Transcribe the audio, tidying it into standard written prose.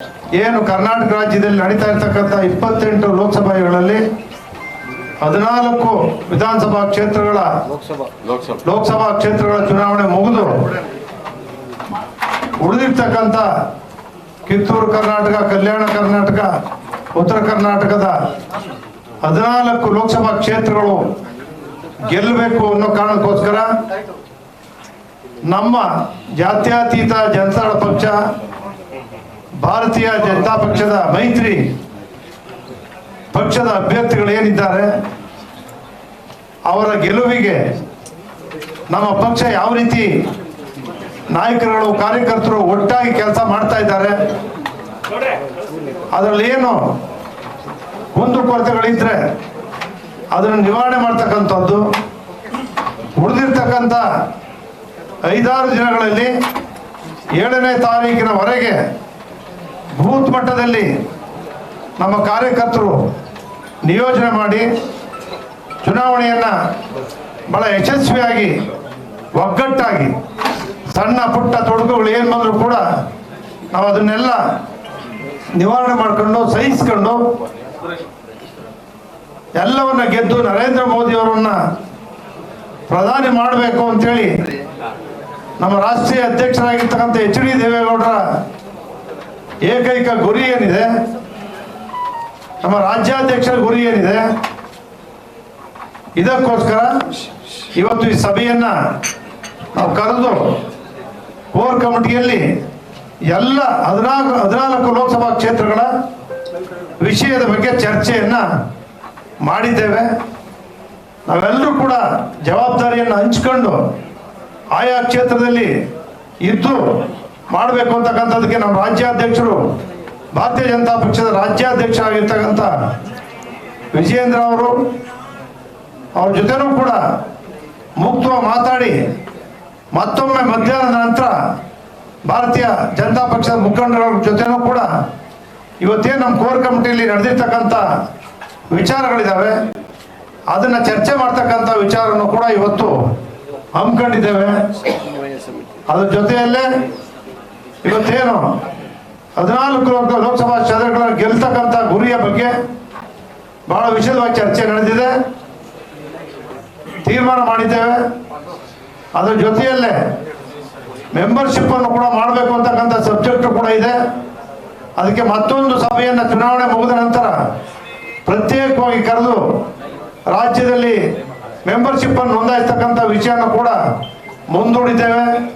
ಏನು ಕರ್ನಾಟಕ ರಾಜ್ಯದಲ್ಲಿ ನಡೀತಾ ಇರತಕ್ಕಂಥ 28 ಲೋಕಸಭೆಗಳಲ್ಲಿ 14 ವಿಧಾನಸಭಾ ಕ್ಷೇತ್ರಗಳ ಲೋಕಸಭಾ ಕ್ಷೇತ್ರಗಳ ಚುನಾವಣೆ ಮುಗಿದು ಉಳಿದಿರ್ತಕ್ಕಂಥ ಕಿತ್ತೂರು ಕರ್ನಾಟಕ, ಕಲ್ಯಾಣ ಕರ್ನಾಟಕ, ಉತ್ತರ ಕರ್ನಾಟಕದ 14 ಲೋಕಸಭಾ ಕ್ಷೇತ್ರಗಳು ಗೆಲ್ಲಬೇಕು ಅನ್ನೋ ಕಾರಣಕ್ಕೋಸ್ಕರ ನಮ್ಮ ಜಾತ್ಯತೀತ ಜನತಾದಳ ಪಕ್ಷ, ಭಾರತೀಯ ಜನತಾ ಪಕ್ಷದ ಮೈತ್ರಿ ಪಕ್ಷದ ಅಭ್ಯರ್ಥಿಗಳು ಏನಿದ್ದಾರೆ ಅವರ ಗೆಲುವಿಗೆ ನಮ್ಮ ಪಕ್ಷ ಯಾವ ರೀತಿ ನಾಯಕರುಗಳು, ಕಾರ್ಯಕರ್ತರು ಒಟ್ಟಾಗಿ ಕೆಲಸ ಮಾಡ್ತಾ ಇದ್ದಾರೆ, ಅದರಲ್ಲಿ ಏನು ಕುಂದುಕೊರತೆಗಳಿದ್ರೆ ಅದನ್ನು ನಿವಾರಣೆ ಮಾಡ್ತಕ್ಕಂಥದ್ದು, ಉಳಿದಿರ್ತಕ್ಕಂಥ 5-6 ದಿನಗಳಲ್ಲಿ 7ನೇ ತಾರೀಕಿನವರೆಗೆ ಬೂತ್ ಮಟ್ಟದಲ್ಲಿ ನಮ್ಮ ಕಾರ್ಯಕರ್ತರು ನಿಯೋಜನೆ ಮಾಡಿ ಚುನಾವಣೆಯನ್ನು ಬಹಳ ಯಶಸ್ವಿಯಾಗಿ, ಒಗ್ಗಟ್ಟಾಗಿ, ಸಣ್ಣ ಪುಟ್ಟ ತೊಡಕುಗಳು ಏನು ಬಂದರೂ ಕೂಡ ನಾವು ಅದನ್ನೆಲ್ಲ ನಿವಾರಣೆ ಮಾಡಿಕೊಂಡು, ಸಹಿಸ್ಕೊಂಡು ಎಲ್ಲವನ್ನ ಗೆದ್ದು ನರೇಂದ್ರ ಮೋದಿ ಅವರನ್ನ ಪ್ರಧಾನಿ ಮಾಡಬೇಕು ಅಂತೇಳಿ ನಮ್ಮ ರಾಷ್ಟ್ರೀಯ ಅಧ್ಯಕ್ಷರಾಗಿರ್ತಕ್ಕಂಥ HD ದೇವೇಗೌಡರ ಏಕೈಕ ಗುರಿ ಏನಿದೆ, ನಮ್ಮ ರಾಜ್ಯಾಧ್ಯಕ್ಷರ ಗುರಿ ಏನಿದೆ, ಇದಕ್ಕೋಸ್ಕರ ಇವತ್ತು ಈ ಸಭೆಯನ್ನ ನಾವು ಕರೆದು ಕೋರ್ ಕಮಿಟಿಯಲ್ಲಿ ಎಲ್ಲ 14 ಲೋಕಸಭಾ ಕ್ಷೇತ್ರಗಳ ವಿಷಯದ ಬಗ್ಗೆ ಚರ್ಚೆಯನ್ನ ಮಾಡಿದ್ದೇವೆ. ನಾವೆಲ್ಲರೂ ಕೂಡ ಜವಾಬ್ದಾರಿಯನ್ನು ಹಂಚಿಕೊಂಡು ಆಯಾ ಕ್ಷೇತ್ರದಲ್ಲಿ ಇದ್ದು ಮಾಡಬೇಕು ಅಂತಕ್ಕಂಥದ್ದಕ್ಕೆ ನಮ್ಮ ರಾಜ್ಯಾಧ್ಯಕ್ಷರು, ಭಾರತೀಯ ಜನತಾ ಪಕ್ಷದ ರಾಜ್ಯಾಧ್ಯಕ್ಷರಾಗಿರ್ತಕ್ಕಂಥ ವಿಜಯೇಂದ್ರ ಅವರು, ಅವ್ರ ಜೊತೆನೂ ಕೂಡ ಮುಕ್ತವಾಗಿ ಮಾತಾಡಿ ಮತ್ತೊಮ್ಮೆ ಮಧ್ಯಾಹ್ನದ ನಂತರ ಭಾರತೀಯ ಜನತಾ ಪಕ್ಷದ ಮುಖಂಡರ ಜೊತೆನೂ ಕೂಡ ಇವತ್ತೇನು ನಮ್ಮ ಕೋರ್ ಕಮಿಟಿಯಲ್ಲಿ ನಡೆದಿರ್ತಕ್ಕಂಥ ವಿಚಾರಗಳಿದ್ದಾವೆ ಅದನ್ನು ಚರ್ಚೆ ಮಾಡ್ತಕ್ಕಂಥ ವಿಚಾರವನ್ನು ಕೂಡ ಇವತ್ತು ಹಮ್ಮಿಕೊಂಡಿದ್ದೇವೆ. ಅದ್ರ ಜೊತೆಯಲ್ಲೇ ಇವತ್ತೇನು 14 ಲೋಕಸಭಾ ಕ್ಷೇತ್ರಗಳ ಗೆಲ್ತಕ್ಕಂಥ ಗುರಿಯ ಬಗ್ಗೆ ಬಹಳ ವಿಶದವಾಗಿ ಚರ್ಚೆ ನಡೆದಿದೆ, ತೀರ್ಮಾನ ಮಾಡಿದ್ದೇವೆ. ಅದ್ರ ಜೊತೆಯಲ್ಲೇ ಮೆಂಬರ್ಶಿಪ್ ಅನ್ನು ಕೂಡ ಮಾಡಬೇಕು ಅಂತಕ್ಕಂಥ ಸಬ್ಜೆಕ್ಟ್ ಕೂಡ ಇದೆ. ಅದಕ್ಕೆ ಮತ್ತೊಂದು ಸಭೆಯನ್ನು ಚುನಾವಣೆ ಮುಗಿದ ನಂತರ ಪ್ರತ್ಯೇಕವಾಗಿ ಕರೆದು ರಾಜ್ಯದಲ್ಲಿ ಮೆಂಬರ್ಶಿಪ್ ಅನ್ನು ನೋಂದಾಯಿಸ್ತಕ್ಕಂಥ ವಿಷಯನ ಕೂಡ ಮುಂದೂಡಿದ್ದೇವೆ.